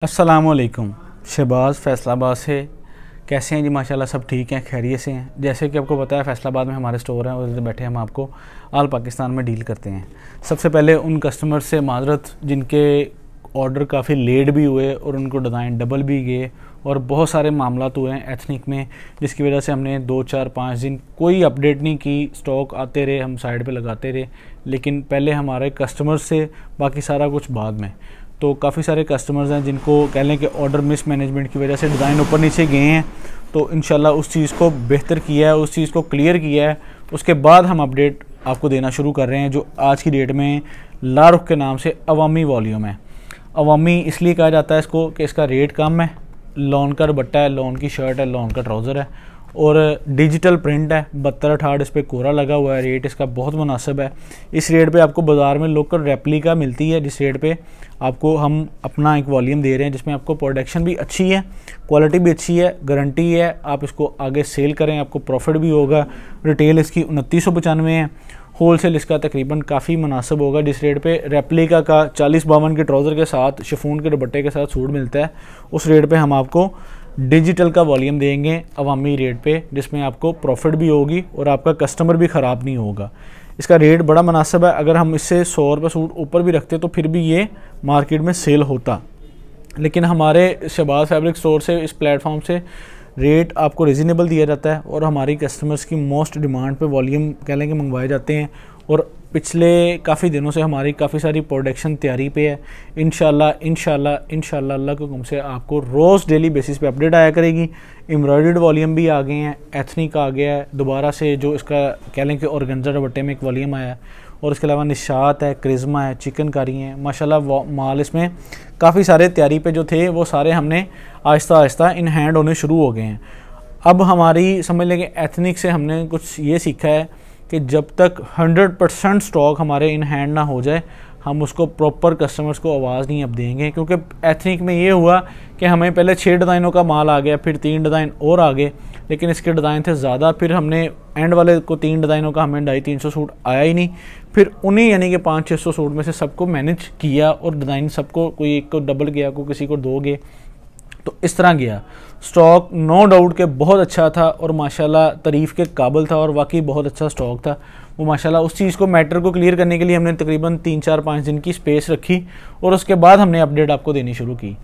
अस्सलामुअलैकुम। शहबाज फैसलाबाद से कैसे हैं जी? माशाल्लाह सब ठीक हैं, खैरियत से हैं। जैसे कि आपको पता है फैसलाबाद में हमारे स्टोर हैं, उधर बैठे हम आपको आल पाकिस्तान में डील करते हैं। सबसे पहले उन कस्टमर से माजरत जिनके ऑर्डर काफ़ी लेट भी हुए और उनको डिज़ाइन डबल भी गए और बहुत सारे मामलात हुए हैं एथनिक में, जिसकी वजह से हमने 2-4-5 दिन कोई अपडेट नहीं की। स्टॉक आते रहे, हम साइड पे लगाते रहे, लेकिन पहले हमारे कस्टमर्स से, बाकी सारा कुछ बाद में। तो काफ़ी सारे कस्टमर्स हैं जिनको कह लें कि ऑर्डर मिस मैनेजमेंट की वजह से डिज़ाइन ऊपर नीचे गए हैं। तो इंशाल्लाह उस चीज़ को बेहतर किया है, उस चीज़ को क्लियर किया है, उसके बाद हम अपडेट आपको देना शुरू कर रहे हैं। जो आज की डेट में लारुख के नाम से अवामी वॉल्यूम है। अवामी इसलिए कहा जाता है इसको कि इसका रेट कम है, लॉन का दुपट्टा है, लॉन की शर्ट है, लॉन का ट्राउज़र है और डिजिटल प्रिंट है। 72-68 इस पर कोरा लगा हुआ है। रेट इसका बहुत मुनासिब है। इस रेट पे आपको बाज़ार में लोकल रेप्लिका मिलती है, जिस रेट पे आपको हम अपना एक वॉल्यूम दे रहे हैं, जिसमें आपको प्रोडक्शन भी अच्छी है, क्वालिटी भी अच्छी है, गारंटी है। आप इसको आगे सेल करें, आपको प्रॉफिट भी होगा। रिटेल इसकी 2995 है, होलसेल इसका तकरीबन काफ़ी मुनासिब होगा। जिस रेट पे रेप्लिका का 40-52 के ट्राउज़र के साथ शिफॉन के दुपट्टे के साथ सूट मिलता है, उस रेट पे हम आपको डिजिटल का वॉल्यूम देंगे अवामी रेट पे, जिसमें आपको प्रॉफिट भी होगी और आपका कस्टमर भी ख़राब नहीं होगा। इसका रेट बड़ा मुनासिब है। अगर हम इससे 100 रुपये सूट ऊपर भी रखते तो फिर भी ये मार्केट में सेल होता, लेकिन हमारे शहबाज फैब्रिक स्टोर से, इस प्लेटफॉर्म से रेट आपको रिजनेबल दिया जाता है और हमारी कस्टमर्स की मोस्ट डिमांड पे वॉल्यूम कह लें कि मंगवाए जाते हैं। और पिछले काफ़ी दिनों से हमारी काफ़ी सारी प्रोडक्शन तैयारी पे है। इंशाल्लाह अल्लाह के हुक्म से आपको रोज़ डेली बेसिस पे अपडेट आया करेगी। एम्ब्रॉयडर्ड वॉल्यूम भी आ गए हैं, एथनिक आ गया है दोबारा से, जो इसका कह लें कि ऑर्गेन्जा दुपट्टे में एक वॉल्यूम आया है। और इसके अलावा निशात है, क्रिज़्मा है, चिकनकारी है। माशाल्लाह माल इसमें काफ़ी सारे तैयारी पे जो थे वो सारे हमने आहिस्ता आहिस्ता इन हैंड होने शुरू हो गए हैं। अब हमारी समझ लें कि एथनिक से हमने कुछ ये सीखा है कि जब तक 100% स्टॉक हमारे इन हैंड ना हो जाए, हम उसको प्रॉपर कस्टमर्स को आवाज़ नहीं अब देंगे। क्योंकि एथनिक में ये हुआ कि हमें पहले 6 डिज़ाइनों का माल आ गया, फिर 3 डिज़ाइन और आ गए, लेकिन इसके डिज़ाइन थे ज़्यादा। फिर हमने एंड वाले को 3 डिज़ाइनों का हमें 250-300 सूट आया ही नहीं। फिर उन्हीं यानी कि 500-600 सूट में से सबको मैनेज किया और डिज़ाइन सबको, कोई एक को डबल गया, कोई किसी को 2 गए, तो इस तरह गया। स्टॉक नो डाउट के बहुत अच्छा था और माशाल्लाह तारीफ़ के काबिल था और वाकई बहुत अच्छा स्टॉक था वो। माशाल्लाह उस चीज़ को, मैटर को क्लियर करने के लिए हमने तकरीबन 3-4-5 दिन की स्पेस रखी और उसके बाद हमने अपडेट आपको देनी शुरू की।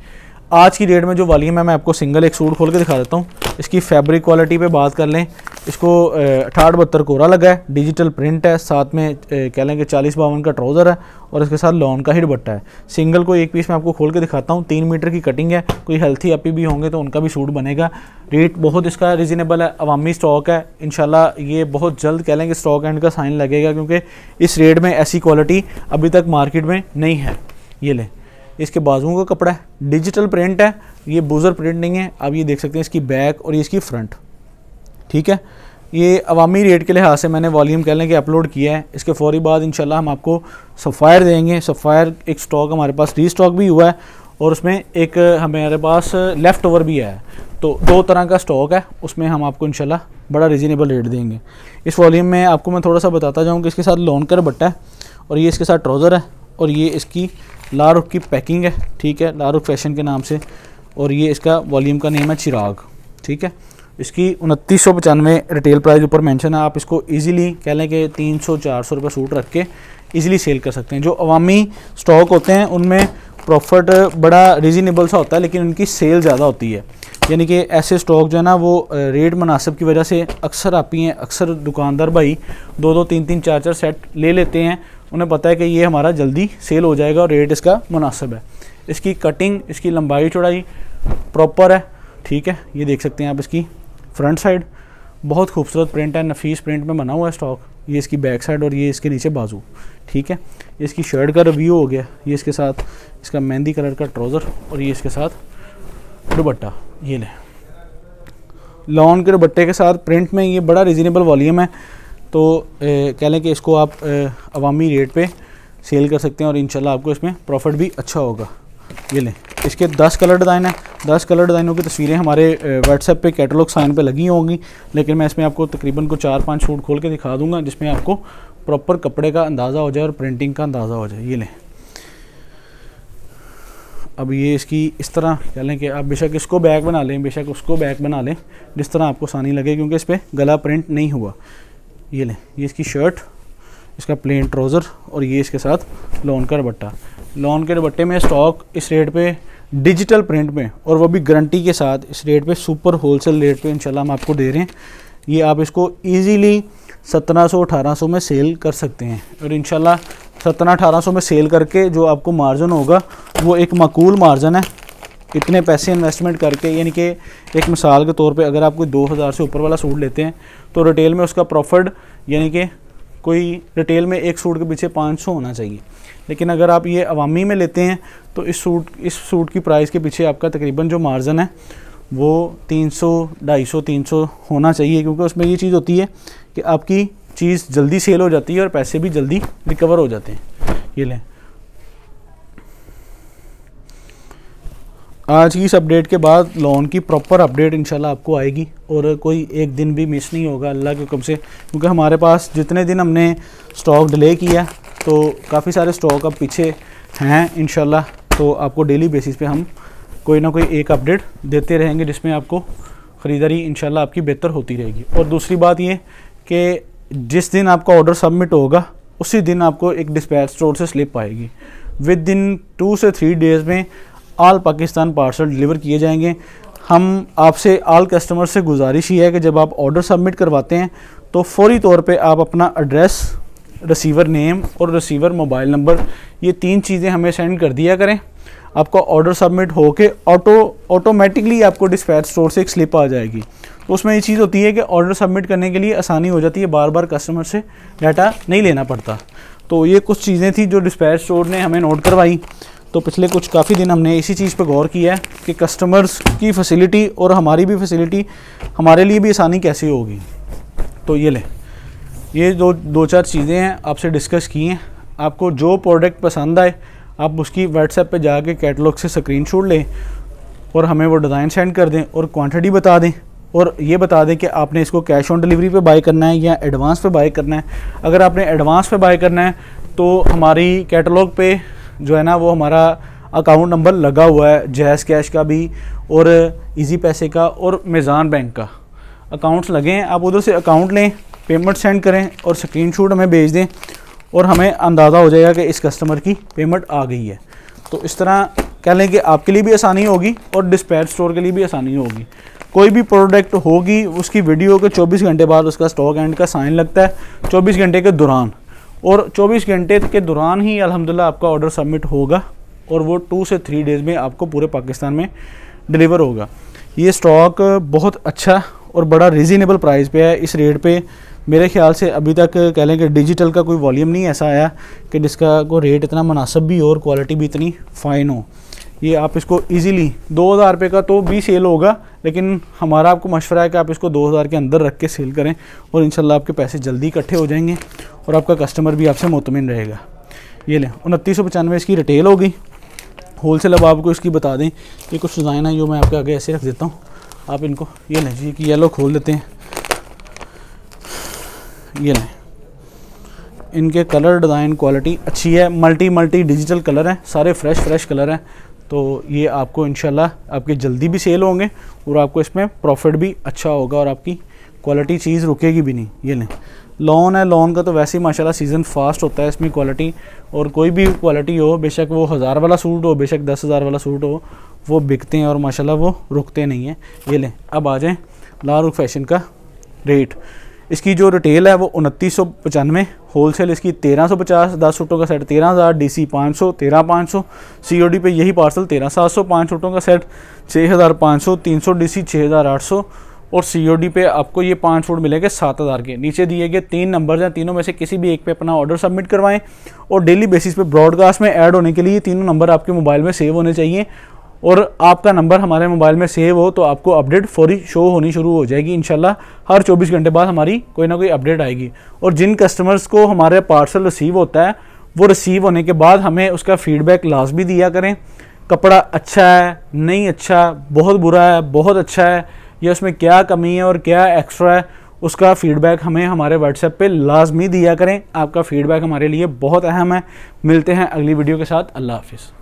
आज की डेट में जो वॉल्यूम है, मैं आपको सिंगल एक सूट खोल के दिखा देता हूँ। इसकी फैब्रिक क्वालिटी पे बात कर लें, इसको 68-72 कोरा लगा है, डिजिटल प्रिंट है, साथ में कह लें कि 40-52 का ट्राउज़र है और इसके साथ लॉन का ही दुपट्टा है। सिंगल को एक पीस में आपको खोल के दिखाता हूँ। 3 मीटर की कटिंग है, कोई हेल्थी अपी भी होंगे तो उनका भी सूट बनेगा। रेट बहुत इसका रिजनेबल है, अवामी स्टॉक है। इंशाल्लाह ये बहुत जल्द कह लें कि स्टॉक एंड का साइन लगेगा, क्योंकि इस रेट में ऐसी क्वालिटी अभी तक मार्केट में नहीं है। ये लें, इसके बाजुओं का कपड़ा है, डिजिटल प्रिंट है, ये बूजर प्रिंट नहीं है। आप ये देख सकते हैं इसकी बैक और ये इसकी फ्रंट, ठीक है। ये अवामी रेट के लिहाज से मैंने वॉल्यूम कह लें कि अपलोड किया है। इसके फौरी बाद इंशाल्लाह हम आपको सफ़ायर देंगे। सफ़ायर एक स्टॉक हमारे पास रीस्टॉक भी हुआ है और उसमें एक हमारे पास लेफ़्ट ओवर भी है। तो 2 तरह का स्टॉक है, उसमें हम आपको इंशाल्लाह बड़ा रिजनेबल रेट देंगे। इस वॉल्यूम में आपको मैं थोड़ा सा बताता जाऊँ कि इसके साथ लॉन का दुपट्टा है और ये इसके साथ ट्राउज़र है और ये इसकी लारुख की पैकिंग है, ठीक है, लारुख फैशन के नाम से। और ये इसका वॉल्यूम का नेम है चिराग, ठीक है। इसकी 2995 रिटेल प्राइस ऊपर मेंशन है। आप इसको इजीली कह लें कि 300-400 रुपये सूट रख के इजीली सेल कर सकते हैं। जो अवामी स्टॉक होते हैं उनमें प्रॉफिट बड़ा रीजनेबल सा होता है, लेकिन उनकी सेल ज़्यादा होती है। यानी कि ऐसे स्टॉक जो है ना, वो रेट मुनासिब की वजह से अक्सर आती हैं, अक्सर दुकानदार भाई 2-2, 3-3, 4-4 सेट ले लेते हैं। उन्हें पता है कि ये हमारा जल्दी सेल हो जाएगा और रेट इसका मुनासिब है। इसकी कटिंग, इसकी लंबाई चौड़ाई प्रॉपर है, ठीक है। ये देख सकते हैं आप, इसकी फ्रंट साइड बहुत खूबसूरत प्रिंट है, नफीस प्रिंट में बना हुआ है स्टॉक। ये इसकी बैक साइड और ये इसके नीचे बाजू, ठीक है। ये इसकी शर्ट का रिव्यू हो गया। ये इसके साथ इसका मेहंदी कलर का ट्राउज़र और ये इसके साथ दुपट्टा। ये ले, लॉन के दुपट्टे के साथ प्रिंट में ये बड़ा रिजनेबल वॉल्यूम है। तो कह लें कि इसको आप अवामी रेट पे सेल कर सकते हैं और इंशाल्लाह आपको इसमें प्रॉफिट भी अच्छा होगा। ये लें, इसके 10 कलर डिज़ाइन है। 10 कलर डिज़ाइनों की तस्वीरें हमारे व्हाट्सएप पे कैटलॉग साइन पे लगी होंगी, लेकिन मैं इसमें आपको तकरीबन को 4-5 सूट खोल के दिखा दूंगा, जिसमें आपको प्रॉपर कपड़े का अंदाज़ा हो जाए और प्रिंटिंग का अंदाज़ा हो जाए। ये लें, अब ये इसकी इस तरह कह लें कि आप बेशक इसको बैग बना लें, बेशक उसको बैग बना लें, जिस तरह आपको आसानी लगे, क्योंकि इस पर गला प्रिंट नहीं हुआ। ये लें, ये इसकी शर्ट, इसका प्लेन ट्राउज़र और ये इसके साथ लॉन का दुपट्टा। लॉन के दुपट्टे में स्टॉक इस रेट पे डिजिटल प्रिंट में, और वो भी गारंटी के साथ इस रेट पे सुपर होलसेल रेट पे इंशाल्लाह हम आपको दे रहे हैं। ये आप इसको इजीली 1700-1800 में सेल कर सकते हैं, और इंशाल्लाह 1700-1800 में सेल करके जो आपको मार्जिन होगा वो एक माकूल मार्जिन है। इतने पैसे इन्वेस्टमेंट करके, यानी कि एक मिसाल के तौर पे अगर आप कोई 2000 से ऊपर वाला सूट लेते हैं तो रिटेल में उसका प्रॉफिट, यानी कि कोई रिटेल में एक सूट के पीछे 500 होना चाहिए, लेकिन अगर आप ये अवामी में लेते हैं तो इस सूट की प्राइस के पीछे आपका तकरीबन जो मार्जिन है वो 300, 250, 300 होना चाहिए, क्योंकि उसमें ये चीज़ होती है कि आपकी चीज़ जल्दी सेल हो जाती है और पैसे भी जल्दी रिकवर हो जाते हैं। ये लें, आज की इस अपडेट के बाद लॉन की प्रॉपर अपडेट इंशाल्लाह आपको आएगी, और कोई एक दिन भी मिस नहीं होगा अल्लाह के हुक्म से, क्योंकि हमारे पास जितने दिन हमने स्टॉक डिले किया तो काफ़ी सारे स्टॉक अब पीछे हैं इंशाल्लाह। तो आपको डेली बेसिस पे हम कोई ना कोई एक अपडेट देते रहेंगे, जिसमें आपको ख़रीदारी इंशाल्लाह आपकी बेहतर होती रहेगी। और दूसरी बात ये कि जिस दिन आपका ऑर्डर सबमिट होगा उसी दिन आपको एक डिस्पैच स्टोर से स्लिप आएगी। विद इन 2 से 3 डेज़ में ऑल पाकिस्तान पार्सल डिलीवर किए जाएंगे। हम आपसे ऑल कस्टमर से गुजारिश ही है कि जब आप ऑर्डर सबमिट करवाते हैं तो फौरी तौर पे आप अपना एड्रेस, रिसीवर नेम और रिसीवर मोबाइल नंबर, ये 3 चीज़ें हमें सेंड कर दिया करें। आपका ऑर्डर सबमिट होके ऑटोमेटिकली आपको डिस्पैच स्टोर से एक स्लिप आ जाएगी। तो उसमें ये चीज़ होती है कि ऑर्डर सबमिट करने के लिए आसानी हो जाती है, बार बार कस्टमर से डाटा नहीं लेना पड़ता। तो ये कुछ चीज़ें थी जो डिस्पैच स्टोर ने हमें नोट करवाई। तो पिछले कुछ काफ़ी दिन हमने इसी चीज़ पर गौर किया है कि कस्टमर्स की फैसिलिटी और हमारी भी फैसिलिटी, हमारे लिए भी आसानी कैसे होगी। तो ये लें, ये दो चार चीज़ें हैं आपसे डिस्कस की हैं। आपको जो प्रोडक्ट पसंद आए आप उसकी व्हाट्सएप पे जाके कैटलॉग से स्क्रीनशॉट लें और हमें वो डिज़ाइन सेंड कर दें और क्वांटिटी बता दें, और ये बता दें कि आपने इसको कैश ऑन डिलीवरी पे बाय करना है या एडवांस पे बाय करना है। अगर आपने एडवांस पे बाय करना है तो हमारी कैटलॉग पे जो है ना वो हमारा अकाउंट नंबर लगा हुआ है, जैज़ कैश का भी और इजी पैसे का और मीज़ान बैंक का अकाउंट्स लगे हैं। आप उधर से अकाउंट लें, पेमेंट सेंड करें और स्क्रीनशॉट हमें भेज दें, और हमें अंदाज़ा हो जाएगा कि इस कस्टमर की पेमेंट आ गई है। तो इस तरह कह लें कि आपके लिए भी आसानी होगी और डिस्पैच स्टोर के लिए भी आसानी होगी। कोई भी प्रोडक्ट होगी उसकी वीडियो के 24 घंटे बाद उसका स्टॉक एंड का साइन लगता है, 24 घंटे के दौरान, और 24 घंटे के दौरान ही अल्हम्दुलिल्लाह आपका ऑर्डर सबमिट होगा और वो 2 से 3 डेज़ में आपको पूरे पाकिस्तान में डिलीवर होगा। ये स्टॉक बहुत अच्छा और बड़ा रीज़नेबल प्राइस पे है। इस रेट पे मेरे ख्याल से अभी तक कह लें कि डिजिटल का कोई वॉल्यूम नहीं ऐसा आया कि जिसका को रेट इतना मुनासिब भी हो और क्वालिटी भी इतनी फ़ाइन हो। ये आप इसको इजीली 2000 रुपये का तो भी सेल होगा, लेकिन हमारा आपको मशवरा है कि आप इसको 2000 के अंदर रख के सेल करें और इंशाल्लाह आपके पैसे जल्दी इकट्ठे हो जाएंगे और आपका कस्टमर भी आपसे मुतमिन रहेगा। ये लें, 2995 इसकी रिटेल होगी। होलसेल अब आपको इसकी बता दें, ये कुछ डिज़ाइन है जो मैं आपके आगे ऐसे रख देता हूँ, आप इनको ये लें जी कि येलो खोल देते हैं। ये लें, इनके कलर डिज़ाइन क्वालिटी अच्छी है, मल्टी डिजिटल कलर हैं, सारे फ्रेश कलर हैं। तो ये आपको इंशाल्लाह आपके जल्दी भी सेल होंगे और आपको इसमें प्रॉफिट भी अच्छा होगा और आपकी क्वालिटी चीज़ रुकेगी भी नहीं। ये लें, लॉन है, लॉन का तो वैसे ही माशाल्लाह सीज़न फास्ट होता है इसमें क्वालिटी, और कोई भी क्वालिटी हो, बेशक वो 1000 वाला सूट हो, बेशक 10,000 वाला सूट हो, वो बिकते हैं और माशाल्लाह वो रुकते नहीं हैं। ये लें, अब आ जाएँ लारुख फैशन का रेट। इसकी जो रिटेल है वो 2995, होलसेल इसकी 1350, 10 सूटों का सेट 13,000, DC 500, 13,500, COD पे यही पार्सल 13,700, 5 सूटों का सेट 6,500, 300 DC 6,800, और COD पे आपको ये 5 सूट मिलेंगे 7,000 के। नीचे दिए गए 3 नंबर हैं, तीनों में से किसी भी एक पे अपना ऑर्डर सबमिट करवाएं और डेली बेसिस पे ब्रॉडकास्ट में ऐड होने के लिए तीनों नंबर आपके मोबाइल में सेव होने चाहिए, और आपका नंबर हमारे मोबाइल में सेव हो तो आपको अपडेट फौरी शो होनी शुरू हो जाएगी। इंशाल्लाह हर 24 घंटे बाद हमारी कोई ना कोई अपडेट आएगी। और जिन कस्टमर्स को हमारे पार्सल रिसीव होता है वो रिसीव होने के बाद हमें उसका फीडबैक लाजमी दिया करें। कपड़ा अच्छा है, नहीं अच्छा, बहुत बुरा है, बहुत अच्छा है, या उसमें क्या कमी है और क्या एक्स्ट्रा है, उसका फ़ीडबैक हमें हमारे व्हाट्सएप पे लाजमी दिया करें। आपका फ़ीडबैक हमारे लिए बहुत अहम है। मिलते हैं अगली वीडियो के साथ। अल्लाह हाफिज़।